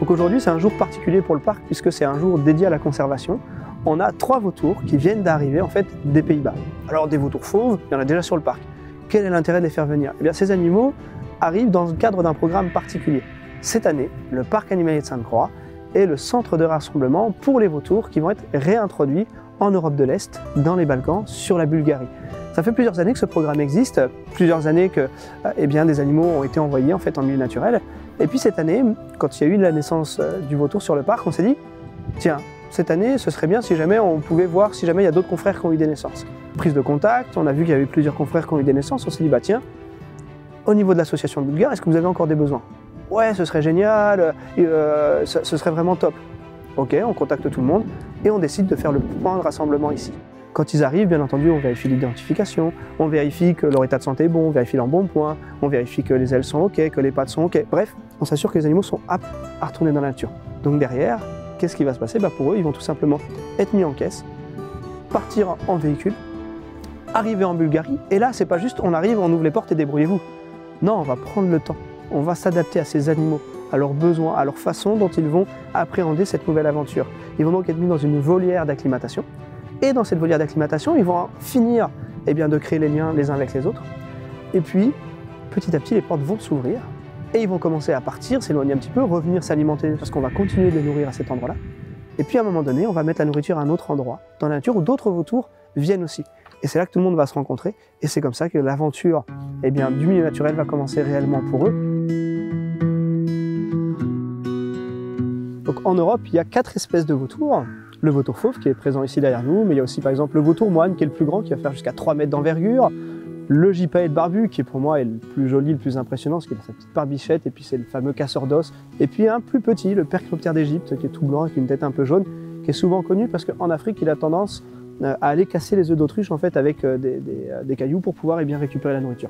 Donc aujourd'hui, c'est un jour particulier pour le parc puisque c'est un jour dédié à la conservation. On a 3 vautours qui viennent d'arriver en fait des Pays-Bas. Alors des vautours fauves, il y en a déjà sur le parc. Quel est l'intérêt de les faire venir? Eh bien, ces animaux arrivent dans le cadre d'un programme particulier. Cette année, le parc animalier de Sainte-Croix est le centre de rassemblement pour les vautours qui vont être réintroduits en Europe de l'Est, dans les Balkans, sur la Bulgarie. Ça fait plusieurs années que ce programme existe, plusieurs années que des animaux ont été envoyés en fait en milieu naturel. Et puis cette année, quand il y a eu la naissance du vautour sur le parc, on s'est dit, tiens, cette année, ce serait bien si jamais on pouvait voir si jamais il y a d'autres confrères qui ont eu des naissances. Prise de contact, on a vu qu'il y avait plusieurs confrères qui ont eu des naissances, on s'est dit, bah tiens, au niveau de l'association bulgare, est-ce que vous avez encore des besoins? Ouais, ce serait génial, ce serait vraiment top. Ok, on contacte tout le monde et on décide de faire le point de rassemblement ici. Quand ils arrivent, bien entendu, on vérifie l'identification, on vérifie que leur état de santé est bon, on vérifie l'embonpoint, on vérifie que les ailes sont ok, que les pattes sont ok. Bref, on s'assure que les animaux sont aptes à retourner dans la nature. Donc derrière, qu'est-ce qui va se passer? Pour eux, ils vont tout simplement être mis en caisse, partir en véhicule, arriver en Bulgarie, et là, c'est pas juste on arrive, on ouvre les portes et débrouillez-vous. Non, on va prendre le temps, on va s'adapter à ces animaux, à leurs besoins, à leur façon dont ils vont appréhender cette nouvelle aventure. Ils vont donc être mis dans une volière d'acclimatation, et dans cette volière d'acclimatation, ils vont finir de créer les liens les uns avec les autres, et puis, petit à petit, les portes vont s'ouvrir, et ils vont commencer à partir, s'éloigner un petit peu, revenir s'alimenter, parce qu'on va continuer de les nourrir à cet endroit-là. Et puis à un moment donné, on va mettre la nourriture à un autre endroit, dans la nature, où d'autres vautours viennent aussi. Et c'est là que tout le monde va se rencontrer, et c'est comme ça que l'aventure du milieu naturel va commencer réellement pour eux. Donc en Europe, il y a 4 espèces de vautours. Le vautour fauve qui est présent ici derrière nous, mais il y a aussi par exemple le vautour moine qui est le plus grand, qui va faire jusqu'à 3 mètres d'envergure. Le gypaète barbu qui est pour moi est le plus joli, le plus impressionnant, parce qu'il a sa petite barbichette, et puis c'est le fameux casseur d'os. Et puis un plus petit, le percnoptère d'Égypte, qui est tout blanc avec une tête un peu jaune, qui est souvent connu parce qu'en Afrique, il a tendance à aller casser les œufs d'autruche en fait avec des cailloux pour pouvoir récupérer la nourriture.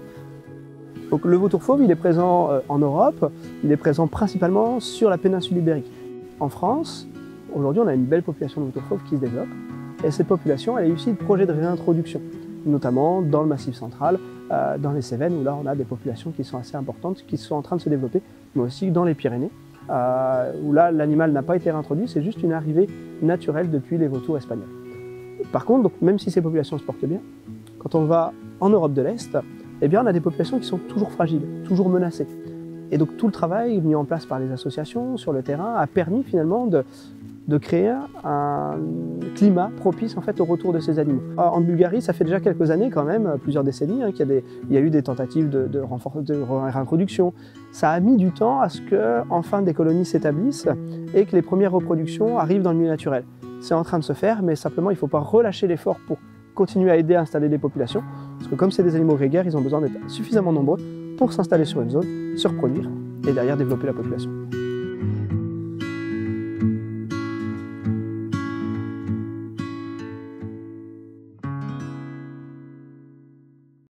Donc le vautour fauve, il est présent en Europe, il est présent principalement sur la péninsule ibérique. En France, aujourd'hui, on a une belle population de vautours fauves qui se développe, et cette population, elle a eu aussi des projets de réintroduction, notamment dans le Massif central, dans les Cévennes, où là, on a des populations qui sont assez importantes, qui sont en train de se développer, mais aussi dans les Pyrénées, où là, l'animal n'a pas été réintroduit, c'est juste une arrivée naturelle depuis les vautours espagnols. Par contre, donc, même si ces populations se portent bien, quand on va en Europe de l'Est, on a des populations qui sont toujours fragiles, toujours menacées. Et donc tout le travail mis en place par les associations sur le terrain a permis finalement de créer un climat propice en fait au retour de ces animaux. En Bulgarie, ça fait déjà quelques années quand même, plusieurs décennies, qu'il y a eu des tentatives de réintroduction. Ça a mis du temps à ce que enfin des colonies s'établissent et que les premières reproductions arrivent dans le milieu naturel. C'est en train de se faire, mais simplement il ne faut pas relâcher l'effort pour continuer à aider à installer des populations, parce que comme c'est des animaux grégaires, ils ont besoin d'être suffisamment nombreux pour s'installer sur une zone, se reproduire et derrière développer la population.